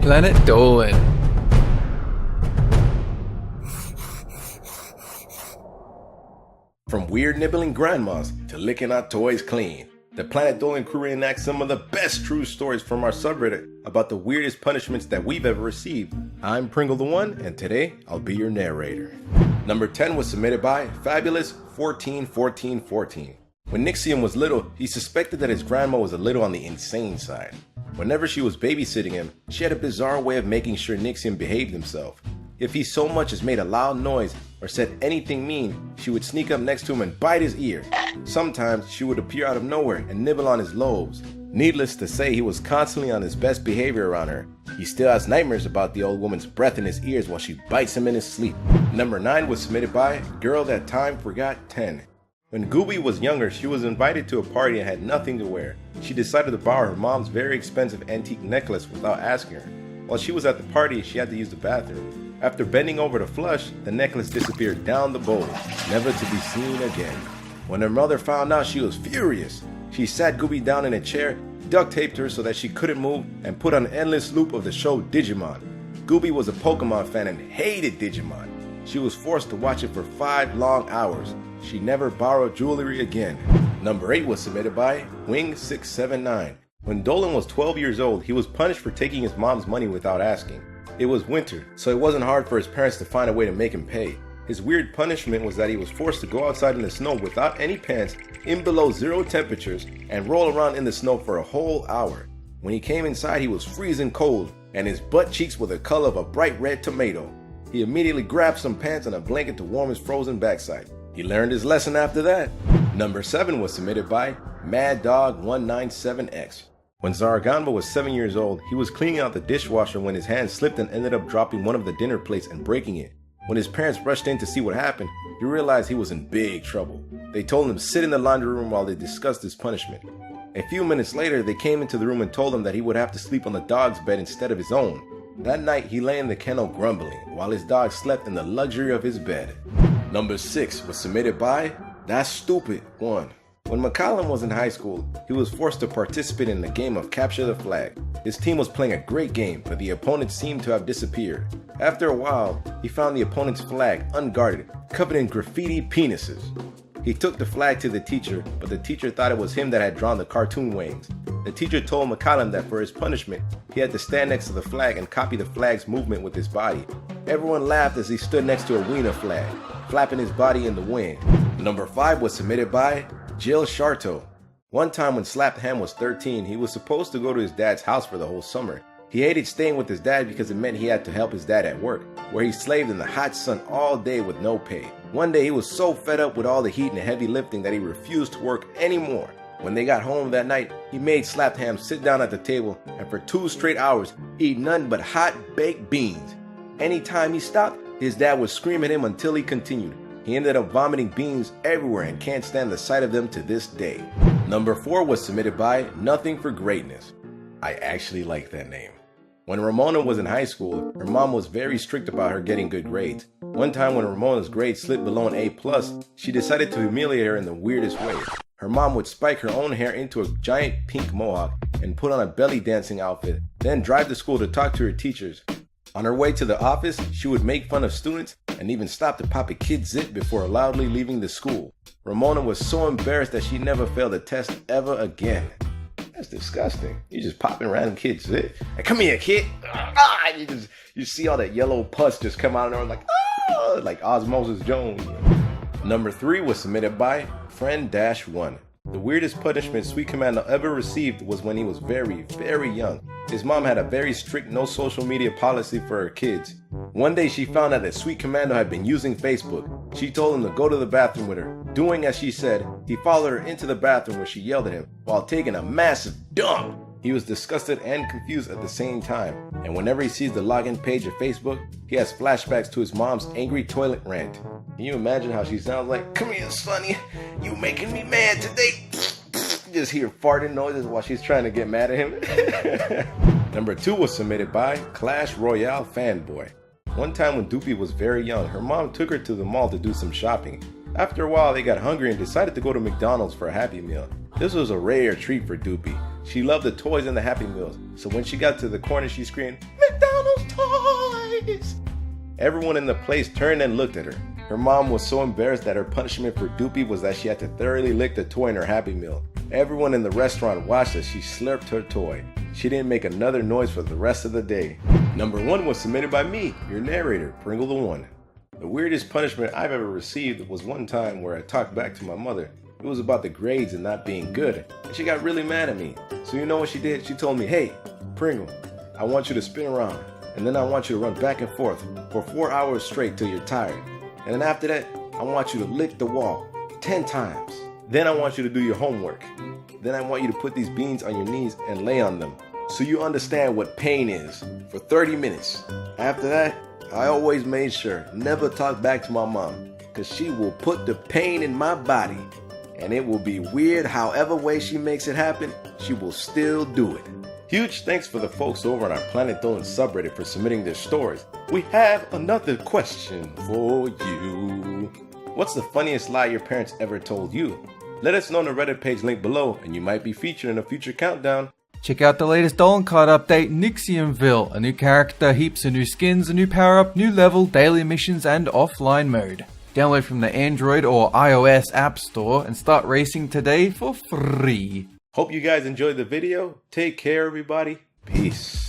Planet Dolan. From weird nibbling grandmas to licking our toys clean, the Planet Dolan crew reenacts some of the best true stories from our subreddit about the weirdest punishments that we've ever received. I'm Pringle the One, and today I'll be your narrator. Number 10 was submitted by Fabulous 141414. When Nixium was little, he suspected that his grandma was a little on the insane side. Whenever she was babysitting him, she had a bizarre way of making sure Nixium behaved himself. If he so much as made a loud noise or said anything mean, she would sneak up next to him and bite his ear. Sometimes she would appear out of nowhere and nibble on his lobes. Needless to say, he was constantly on his best behavior around her. He still has nightmares about the old woman's breath in his ears while she bites him in his sleep. Number 9 was submitted by Girl That Time Forgot 10. When Goobie was younger, she was invited to a party and had nothing to wear. She decided to borrow her mom's very expensive antique necklace without asking her. While she was at the party, she had to use the bathroom. After bending over to flush, the necklace disappeared down the bowl, never to be seen again. When her mother found out, she was furious. She sat Goobie down in a chair, duct taped her so that she couldn't move, and put on an endless loop of the show Digimon. Goobie was a Pokemon fan and hated Digimon. She was forced to watch it for 5 long hours. She never borrowed jewelry again. Number 8 was submitted by Wing679. When Dolan was 12 years old, he was punished for taking his mom's money without asking. It was winter, so it wasn't hard for his parents to find a way to make him pay. His weird punishment was that he was forced to go outside in the snow without any pants, in below 0 temperatures, and roll around in the snow for a whole hour. When he came inside, he was freezing cold, and his butt cheeks were the color of a bright red tomato. He immediately grabbed some pants and a blanket to warm his frozen backside. He learned his lesson after that. Number 7 was submitted by MadDog197X. When Zaraganba was 7 years old, he was cleaning out the dishwasher when his hand slipped and ended up dropping one of the dinner plates and breaking it. When his parents rushed in to see what happened, he realized he was in big trouble. They told him to sit in the laundry room while they discussed his punishment. A few minutes later, they came into the room and told him that he would have to sleep on the dog's bed instead of his own. That night, he lay in the kennel grumbling, while his dog slept in the luxury of his bed. Number 6 was submitted by That's Stupid 1. When McCollum was in high school, he was forced to participate in the game of Capture the Flag. His team was playing a great game, but the opponent seemed to have disappeared. After a while, he found the opponent's flag unguarded, covered in graffiti penises. He took the flag to the teacher, but the teacher thought it was him that had drawn the cartoon wings. The teacher told McCollum that for his punishment, he had to stand next to the flag and copy the flag's movement with his body. Everyone laughed as he stood next to a wiener flag, flapping his body in the wind. Number 5 was submitted by Gilsharto. One time when Slapped Ham was 13, he was supposed to go to his dad's house for the whole summer. He hated staying with his dad because it meant he had to help his dad at work, where he slaved in the hot sun all day with no pay. One day he was so fed up with all the heat and heavy lifting that he refused to work anymore. When they got home that night, he made Slapped Ham sit down at the table and for 2 straight hours eat nothing but hot baked beans. Anytime he stopped, his dad would scream at him until he continued. He ended up vomiting beans everywhere and can't stand the sight of them to this day. Number 4 was submitted by Nothing for Greatness. I actually like that name. When Ramona was in high school, her mom was very strict about her getting good grades. One time when Ramona's grades slipped below an A+, she decided to humiliate her in the weirdest way. Her mom would spike her own hair into a giant pink mohawk and put on a belly dancing outfit, then drive to school to talk to her teachers. On her way to the office, she would make fun of students and even stop to pop a kid's zit before loudly leaving the school. Ramona was so embarrassed that she never failed a test ever again. That's disgusting. You just popping random kids zit. Hey, come here, kid. You see all that yellow pus just come out and like Osmosis Jones. Number 3 was submitted by Friend1. The weirdest punishment Sweet Commando ever received was when he was very, very young. His mom had a very strict no social media policy for her kids. One day she found out that Sweet Commando had been using Facebook. She told him to go to the bathroom with her. Doing as she said, he followed her into the bathroom where she yelled at him while taking a massive dump. He was disgusted and confused at the same time, and whenever he sees the login page of Facebook, he has flashbacks to his mom's angry toilet rant. Can you imagine how she sounds like, "Come here, Sonny, you making me mad today." You just hear farting noises while she's trying to get mad at him. Number 2 was submitted by Clash Royale Fanboy. One time when Doopy was very young, her mom took her to the mall to do some shopping. After a while, they got hungry and decided to go to McDonald's for a Happy Meal. This was a rare treat for Doopie. She loved the toys and the Happy Meals, so when she got to the corner she screamed, "McDonald's toys!" Everyone in the place turned and looked at her. Her mom was so embarrassed that her punishment for Doopie was that she had to thoroughly lick the toy in her Happy Meal. Everyone in the restaurant watched as she slurped her toy. She didn't make another noise for the rest of the day. Number 1 was submitted by me, your narrator, Pringle the One. The weirdest punishment I've ever received was one time where I talked back to my mother. It was about the grades and not being good, and she got really mad at me. So you know what she did? She told me, "Hey, Pringle, I want you to spin around, and then I want you to run back and forth for 4 hours straight till you're tired. And then after that, I want you to lick the wall 10 times. Then I want you to do your homework. Then I want you to put these beans on your knees and lay on them, so you understand what pain is for 30 minutes. After that, I always made sure never talk back to my mom, because she will put the pain in my body. And it will be weird however way she makes it happen, she will still do it." Huge thanks for the folks over on our Planet Dolan subreddit for submitting their stories. We have another question for you. What's the funniest lie your parents ever told you? Let us know on the Reddit page linked below, and you might be featured in a future countdown. Check out the latest Dolan card update, Nixiumville. A new character, heaps of new skins, a new power-up, new level, daily missions, and offline mode. Download from the Android or iOS App Store and start racing today for free. Hope you guys enjoyed the video. Take care, everybody. Peace.